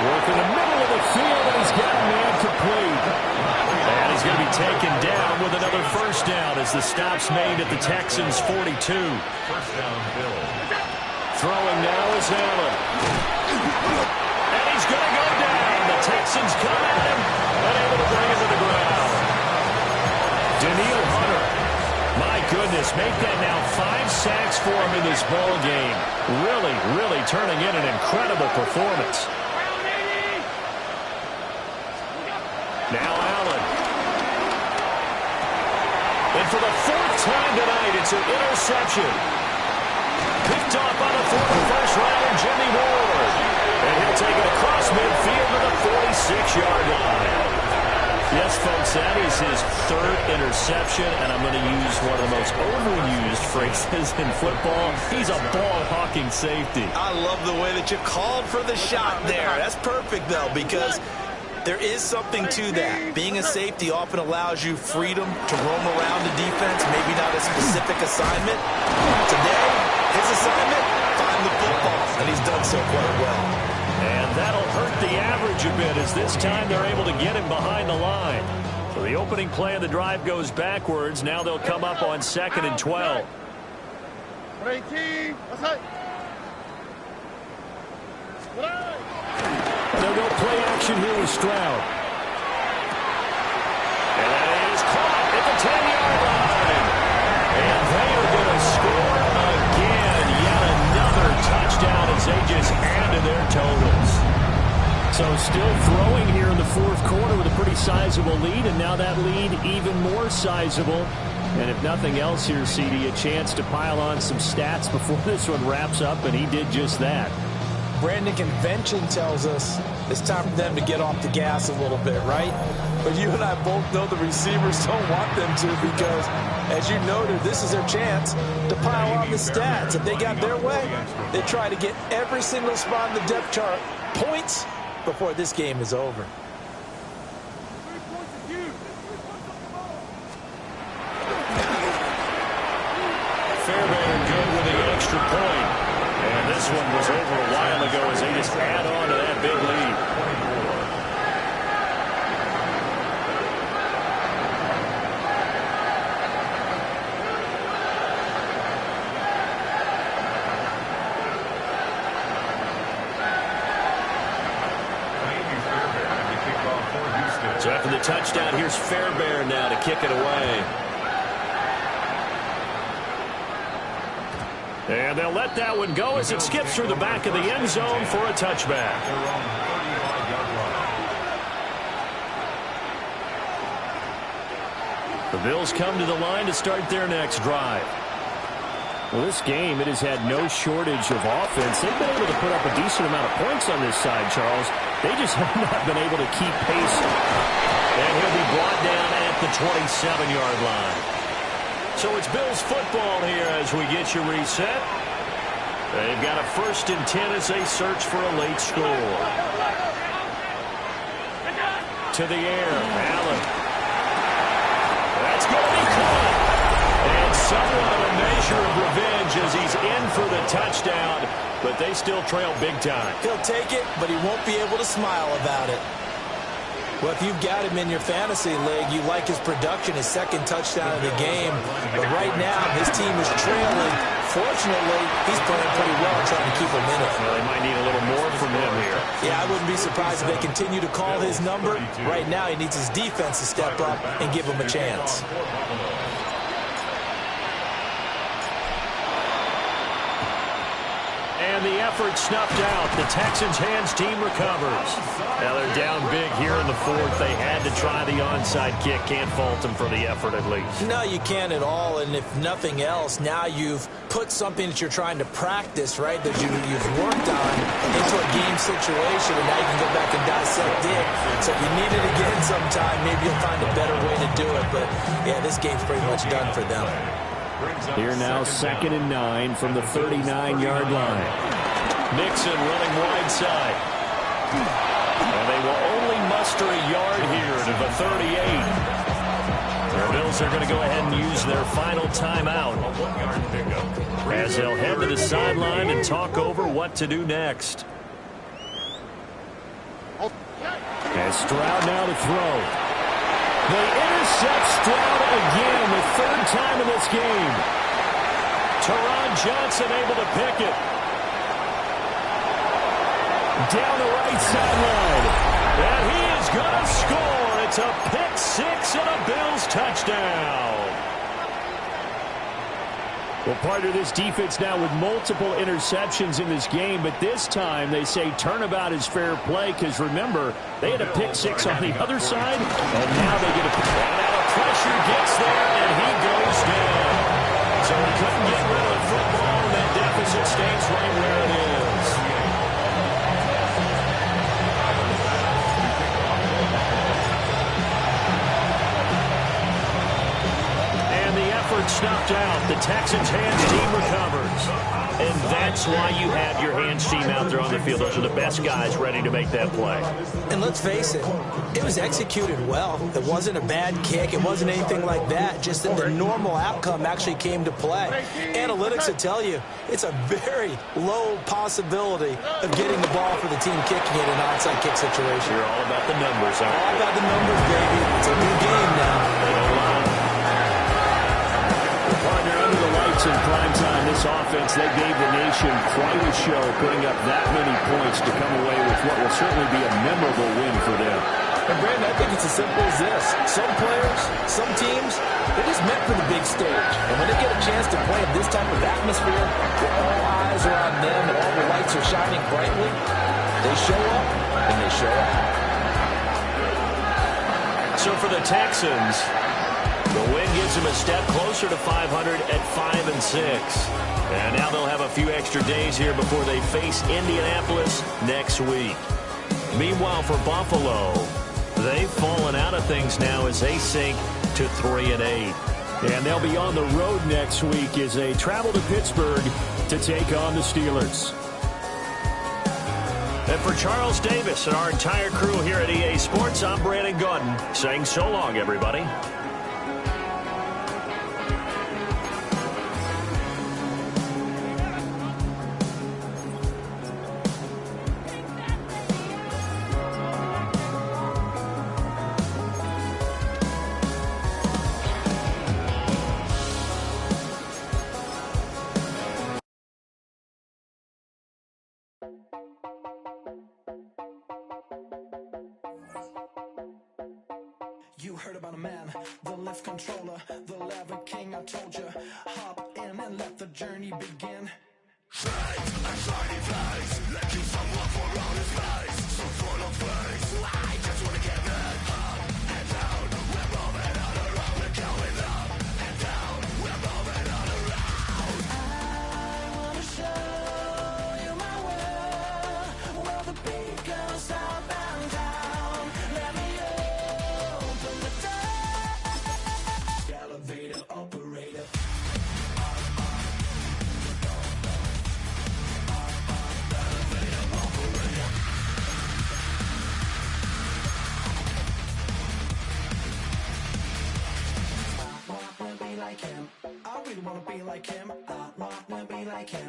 [SPEAKER 5] Work in the middle of the field, and he's got man complete. And he's going to be taken down with another first down as the stop's made at the Texans' 42.
[SPEAKER 7] First down, Bill.
[SPEAKER 5] Throwing now is Allen. And he's going to go down. The Texans come at him, unable to bring him to the ground. Daniil Hunter. My goodness, make that now 5 sacks for him in this ball game. Really turning in an incredible performance. Now Allen. And for the 4th time tonight, it's an interception. Picked off on the 41st rounder, Jimmy Ward. And he'll take it across midfield to the 46-yard line. Yes, folks, that is his 3rd interception, and I'm going to use one of the most overused phrases in football. He's a ball-hawking safety.
[SPEAKER 6] I love the way that you called for the shot there. That's perfect, though, because there is something to that. Being a safety often allows you freedom to roam around the defense, maybe not a specific assignment. Today, his assignment, find the football, and he's done so quite well.
[SPEAKER 5] And that'll hurt the average a bit as this time they're able to get him behind the line. So the opening play of the drive goes backwards. Now they'll come up on 2nd and 12. They'll go play action here with Stroud. And that is caught at the 10-yard line. And they are going to score So still throwing here in the fourth quarter with a pretty sizable lead, and now that lead even more sizable. And if nothing else here, CD, a chance to pile on some stats before this one wraps up, and he did just that.
[SPEAKER 8] Brandon, convention tells us it's time for them to get off the gas a little bit, right? But you and I both know the receivers don't want them to because, as you noted, this is their chance to pile on the stats. If they got their way, they try to get every single spot in the depth chart points before this game is over.
[SPEAKER 5] Fairbairn good with the extra point. And this one was over a while ago as they just add on to that big lead. So after the touchdown, here's Fairbairn now to kick it away. And they'll let that one go as it skips through the back of the end zone for a touchback. The Bills come to the line to start their next drive. Well, this game, it has had no shortage of offense. They've been able to put up a decent amount of points on this side, Charles. They just have not been able to keep pace. And he'll be brought down at the 27-yard line. So it's Bills football here as we get you reset. They've got a 1st and 10 as they search for a late score. To the air, Allen. That's going to be caught. And somewhat a measure of revenge as he's in for the touchdown, but they still trail big time.
[SPEAKER 8] He'll take it, but he won't be able to smile about it. Well, if you've got him in your fantasy league, you like his production, his 2nd touchdown of the game. But right now, his team is trailing. Fortunately, he's playing pretty well trying to keep him in it.
[SPEAKER 5] Well, they might need a little more from him here.
[SPEAKER 8] Yeah, I wouldn't be surprised if they continue to call his number. Right now, he needs his defense to step up and give him a chance.
[SPEAKER 5] And the effort snuffed out. The Texans' hands team recovers. Now they're down big here in the 4th. They had to try the onside kick. Can't fault them for the effort at least.
[SPEAKER 8] No, you can't at all. And if nothing else, now you've put something that you're trying to practice, right, that you've worked on into a game situation, and now you can go back and dissect it. So if you need it again sometime, maybe you'll find a better way to do it. But, yeah, this game's pretty much done for them.
[SPEAKER 5] Here now 2nd and 9 from the 39-yard line. Mixon running wide side. And they will only muster a yard here to the 38. The Bills are going to go ahead and use their final timeout as they'll head to the sideline and talk over what to do next. As Stroud now to throw. They intercept Stroud again, the 3rd time in this game. Teron Johnson able to pick it. Down the right sideline. And he is going to score. It's a pick 6 and a Bills touchdown. Well, part of this defense now with multiple interceptions in this game, but this time they say turnabout is fair play because, remember, they had a pick 6 on the other side, and now they get a pick. And now the pressure gets there, and he goes down. So he couldn't get rid of the football, and that deficit stays right where it is. Snuffed out. The Texans' hands team recovers. And that's why you have your hands team out there on the field. Those are the best guys ready to make that play.
[SPEAKER 8] And let's face it, it was executed well. It wasn't a bad kick. It wasn't anything like that. Just that the normal outcome actually came to play. Analytics will tell you it's a very low possibility of getting the ball for the team kicking it in an onside kick situation.
[SPEAKER 5] You're all about the numbers, aren't you?
[SPEAKER 8] All about the numbers, baby. It's a new game now.
[SPEAKER 5] Partner, under the lights in prime time, this offense, they gave the nation quite a show, putting up that many points to come away with what will certainly be a memorable win for them.
[SPEAKER 8] And Brandon, I think it's as simple as this. Some players, some teams, they're just meant for the big stage. And when they get a chance to play in this type of atmosphere, where all eyes are on them and all the lights are shining brightly, They show up, and they show out.
[SPEAKER 5] So for the Texans, the win gives them a step closer to 500 at 5-6. And now they'll have a few extra days here before they face Indianapolis next week. Meanwhile, for Buffalo, they've fallen out of things now as they sink to 3-8.
[SPEAKER 9] And they'll be on the road next week as they travel to Pittsburgh to take on the Steelers.
[SPEAKER 5] And for Charles Davis and our entire crew here at EA Sports, I'm Brandon Gordon saying so long, everybody.
[SPEAKER 10] You heard about a man, the lift controller, the lever king, I told you. Hop in and let the journey begin. I really wanna be like him. I wanna be like him.